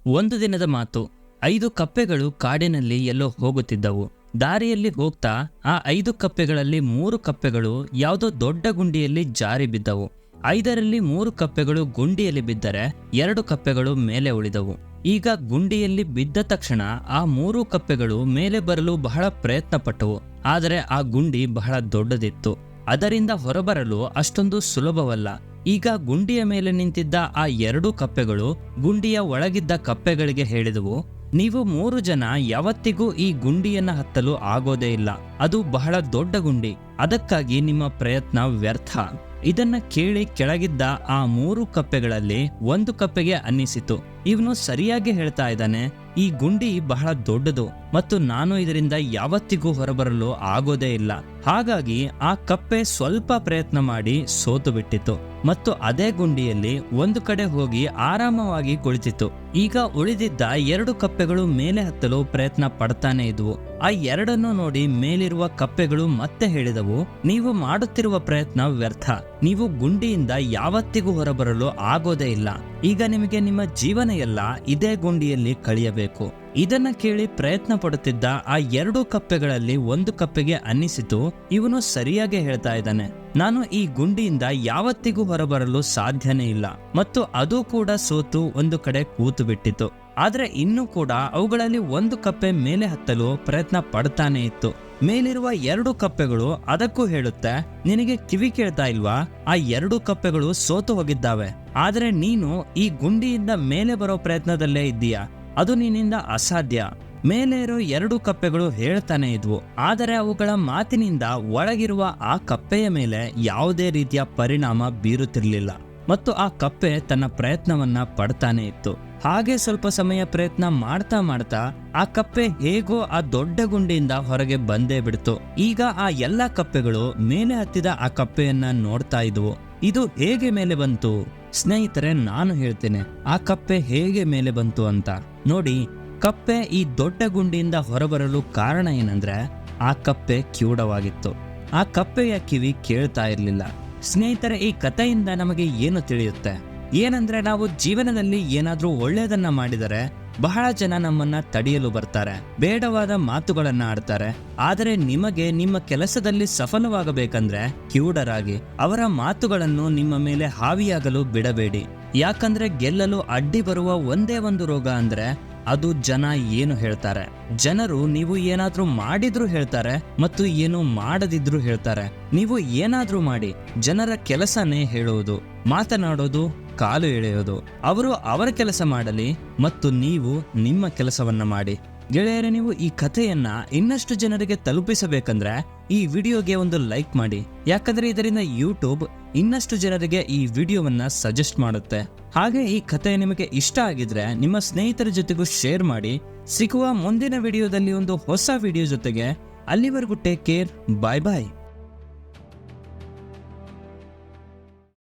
ಒಂದು ದಿನದ ಮಾತು. 5 ಕಪ್ಪೆಗಳು ಕಾಡಿನಲ್ಲಿ ಎಲ್ಲೋ ಹೋಗುತ್ತಿದ್ದವು. ದಾರಿಯಲ್ಲಿ ಹೋಗ್ತಾ ಆ 5 ಕಪ್ಪೆಗಳಲ್ಲಿ 3 ಕಪ್ಪೆಗಳು ಯಾವುದೋ ದೊಡ್ಡ ಗುಂಡಿಯಲ್ಲಿ ಜಾರಿ ಬಿದ್ದವು. 5ರಲ್ಲಿ 3 ಕಪ್ಪೆಗಳು ಗುಂಡಿಯಲ್ಲಿ ಬಿದ್ದರೆ 2 ಕಪ್ಪೆಗಳು ಮೇಲೆ ಉಳಿದವು. ಈಗ ಗುಂಡಿಯಲ್ಲಿ ಬಿದ್ದ ತಕ್ಷಣ ಆ 3 ಕಪ್ಪೆಗಳು ಮೇಲೆ ಬರಲು ಬಹಳ ಪ್ರಯತ್ನ ಪಟ್ಟವು. ಆದರೆ ಆ ಗುಂಡಿ ಬಹಳ ದೊಡ್ಡದಿತ್ತು. ಅದರಿಂದ ಹೊರಬರಲು ಅಷ್ಟೊಂದು ಸುಲಭವಲ್ಲ. ಈಗ ಗುಂಡಿಯ ಮೇಲೆ ನಿಂತಿದ್ದ ಆ 2 ಕಪ್ಪೆಗಳು ಗುಂಡಿಯ ಒಳಗಿದ್ದ ಕಪ್ಪೆಗಳಿಗೆ ಹೇಳಿದವು, ನೀವು 3 ಜನ ಯಾವತ್ತಿಗೂ ಈ ಗುಂಡಿಯನ್ನ ಹತ್ತಲು ಆಗೋದೇ ಇಲ್ಲ. ಅದು ಬಹಳ ದೊಡ್ಡ ಗುಂಡಿ, ಅದಕ್ಕಾಗಿ ನಿಮ್ಮ ಪ್ರಯತ್ನ ವ್ಯರ್ಥ. ಇದನ್ನ ಕೇಳಿ ಕೆಳಗಿದ್ದ ಆ 3 ಕಪ್ಪೆಗಳಲ್ಲಿ ಒಂದು ಕಪ್ಪೆಗೆ ಅನ್ನಿಸಿತು, ಇವನು ಸರಿಯಾಗಿ ಹೇಳ್ತಾ ಇದ್ದಾನೆ, ಈ ಗುಂಡಿ ಬಹಳ ದೊಡ್ಡದು ಮತ್ತು ನಾನು ಇದರಿಂದ ಯಾವತ್ತಿಗೂ ಹೊರಬರಲು ಆಗೋದೇ ಇಲ್ಲ. ಹಾಗಾಗಿ ಆ ಕಪ್ಪೆ ಸ್ವಲ್ಪ ಪ್ರಯತ್ನ ಮಾಡಿ ಸೋತು ಬಿಟ್ಟಿತು ಮತ್ತು ಅದೇ ಗುಂಡಿಯಲ್ಲಿ ಒಂದು ಕಡೆ ಹೋಗಿ ಆರಾಮವಾಗಿ ಕುಳಿತಿತು. ಈಗ ಉಳಿದಿದ್ದ 2 ಕಪ್ಪೆಗಳು ಮೇಲೆ ಹತ್ತಲು ಪ್ರಯತ್ನ ಪಡ್ತಾನೆ ಇದ್ವು. ಆ 2ನ್ನು ನೋಡಿ ಮೇಲಿರುವ ಕಪ್ಪೆಗಳು ಮತ್ತೆ ಹೇಳಿದವು, ನೀವು ಮಾಡುತ್ತಿರುವ ಪ್ರಯತ್ನ ವ್ಯರ್ಥ. ನೀವು ಗುಂಡಿಯಿಂದ ಯಾವತ್ತಿಗೂ ಹೊರಬರಲು ಆಗೋದೇ ಇಲ್ಲ. ಈಗ ನಿಮಗೆ ನಿಮ್ಮ ಜೀವನ ಎಲ್ಲ ಇದೇ ಗುಂಡಿಯಲ್ಲಿ ಕಳೆಯಬೇಕು. ಇದನ್ನ ಕೇಳಿ ಪ್ರಯತ್ನ ಪಡುತ್ತಿದ್ದ ಆ 2 ಕಪ್ಪೆಗಳಲ್ಲಿ ಒಂದು ಕಪ್ಪೆಗೆ ಅನ್ನಿಸಿತು, ಇವನು ಸರಿಯಾಗಿ ಹೇಳ್ತಾ ಇದ್ದಾನೆ, ನಾನು ಈ ಗುಂಡಿಯಿಂದ ಯಾವತ್ತಿಗೂ ಹೊರಬರಲು ಸಾಧ್ಯನೇ ಇಲ್ಲ. ಮತ್ತು ಅದು ಕೂಡ ಸೋತು ಒಂದು ಕಡೆ ಕೂತು ಬಿಟ್ಟಿತು. ಆದ್ರೆ ಇನ್ನೂ ಕೂಡ ಅವುಗಳಲ್ಲಿ ಒಂದು ಕಪ್ಪೆ ಮೇಲೆ ಹತ್ತಲು ಪ್ರಯತ್ನ ಪಡ್ತಾನೆ ಇತ್ತು. ಮೇಲಿರುವ 2 ಕಪ್ಪೆಗಳು ಅದಕ್ಕೂ ಹೇಳುತ್ತೆ, ನಿನಗೆ ಕಿವಿ ಕೇಳ್ತಾ ಇಲ್ವಾ? ಆ 2 ಕಪ್ಪೆಗಳು ಸೋತು ಹೋಗಿದ್ದಾವೆ. ಆದ್ರೆ ನೀನು ಈ ಗುಂಡಿಯಿಂದ ಮೇಲೆ ಬರೋ ಪ್ರಯತ್ನದಲ್ಲೇ ಇದ್ದೀಯಾ, ಅದು ನಿನ್ನಿಂದ ಅಸಾಧ್ಯ. ಮೇಲೆ ಇರೋ 2 ಕಪ್ಪೆಗಳು ಹೇಳ್ತಾನೆ ಇದ್ವು, ಆದರೆ ಅವುಗಳ ಮಾತಿನಿಂದ ಒಳಗಿರುವ ಆ ಕಪ್ಪೆಯ ಮೇಲೆ ಯಾವುದೇ ರೀತಿಯ ಪರಿಣಾಮ ಬೀರುತ್ತಿರಲಿಲ್ಲ ಮತ್ತು ಆ ಕಪ್ಪೆ ತನ್ನ ಪ್ರಯತ್ನವನ್ನ ಪಡ್ತಾನೆ ಇತ್ತು. ಹಾಗೆ ಸ್ವಲ್ಪ ಸಮಯ ಪ್ರಯತ್ನ ಮಾಡ್ತಾ ಮಾಡ್ತಾ ಆ ಕಪ್ಪೆ ಹೇಗೋ ಆ ದೊಡ್ಡ ಗುಂಡಿಯಿಂದ ಹೊರಗೆ ಬಂದೇ ಬಿಡ್ತು. ಈಗ ಆ ಎಲ್ಲಾ ಕಪ್ಪೆಗಳು ಮೇಲೆ ಹತ್ತಿದ ಆ ಕಪ್ಪೆಯನ್ನ ನೋಡ್ತಾ ಇದ್ವು. ಇದು ಹೇಗೆ ಮೇಲೆ ಬಂತು? ಸ್ನೇಹಿತರೆ, ನಾನು ಹೇಳ್ತೇನೆ ಆ ಕಪ್ಪೆ ಹೇಗೆ ಮೇಲೆ ಬಂತು ಅಂತ. ನೋಡಿ, ಕಪ್ಪೆ ಈ ದೊಡ್ಡ ಗುಂಡಿಯಿಂದ ಹೊರಬರಲು ಕಾರಣ ಏನಂದ್ರೆ ಆ ಕಪ್ಪೆ ಕಿವುಡವಾಗಿತ್ತು. ಆ ಕಪ್ಪೆಯ ಕಿವಿ ಕೇಳ್ತಾ ಇರಲಿಲ್ಲ. ಸ್ನೇಹಿತರೆ, ಈ ಕಥೆಯಿಂದ ನಮಗೆ ಏನು ತಿಳಿಯುತ್ತೆ ಏನಂದ್ರೆ, ನಾವು ಜೀವನದಲ್ಲಿ ಏನಾದ್ರೂ ಒಳ್ಳೆಯದನ್ನ ಮಾಡಿದರೆ ಬಹಳ ಜನ ನಮ್ಮನ್ನ ತಡೆಯಲು ಬರ್ತಾರೆ, ಬೇಡವಾದ ಮಾತುಗಳನ್ನ ಆಡ್ತಾರೆ. ಆದರೆ ನಿಮಗೆ ನಿಮ್ಮ ಕೆಲಸದಲ್ಲಿ ಸಫಲವಾಗಬೇಕಂದ್ರೆ ಕಿವುಡರಾಗಿ ಅವರ ಮಾತುಗಳನ್ನು ನಿಮ್ಮ ಮೇಲೆ ಹಾವಿಯಾಗಲು ಬಿಡಬೇಡಿ. ಯಾಕಂದ್ರೆ ಗೆಲ್ಲಲು ಅಡ್ಡಿ ಬರುವ ಒಂದೇ ಒಂದು ರೋಗ ಅಂದ್ರೆ ಅದು ಜನ ಏನು ಹೇಳ್ತಾರೆ. ಜನರು ನೀವು ಏನಾದ್ರೂ ಮಾಡಿದ್ರು ಹೇಳ್ತಾರೆ ಮತ್ತು ಏನು ಮಾಡದಿದ್ರು ಹೇಳ್ತಾರೆ. ನೀವು ಏನಾದ್ರೂ ಮಾಡಿ, ಜನರ ಕೆಲಸನೇ ಹೇಳುವುದು, ಮಾತನಾಡೋದು, ಕಾಲು ಎಳೆಯೋದು. ಅವರು ಅವರ ಕೆಲಸ ಮಾಡಲಿ ಮತ್ತು ನೀವು ನಿಮ್ಮ ಕೆಲಸವನ್ನ ಮಾಡಿ. ಗೆಳೆಯರೇ, ನೀವು ಈ ಕಥೆಯನ್ನ ಇನ್ನಷ್ಟು ಜನರಿಗೆ ತಲುಪಿಸಬೇಕಂದ್ರೆ ಈ ವಿಡಿಯೋಗೆ ಒಂದು ಲೈಕ್ ಮಾಡಿ. ಯಾಕಂದ್ರೆ ಇದರಿಂದ ಯೂಟ್ಯೂಬ್ ಇನ್ನಷ್ಟು ಜನರಿಗೆ ಈ ವಿಡಿಯೋವನ್ನ ಸಜೆಸ್ಟ್ ಮಾಡುತ್ತೆ. ಹಾಗೆ ಈ ಕಥೆ ನಿಮಗೆ ಇಷ್ಟ ಆಗಿದ್ರೆ ನಿಮ್ಮ ಸ್ನೇಹಿತರ ಜೊತೆಗೂ ಶೇರ್ ಮಾಡಿ. ಸಿಗುವ ಮುಂದಿನ ವಿಡಿಯೋದಲ್ಲಿ ಒಂದು ಹೊಸ ವಿಡಿಯೋ ಜೊತೆಗೆ. ಅಲ್ಲಿವರೆಗೂ ಟೇಕ್ ಕೇರ್. ಬಾಯ್ ಬಾಯ್.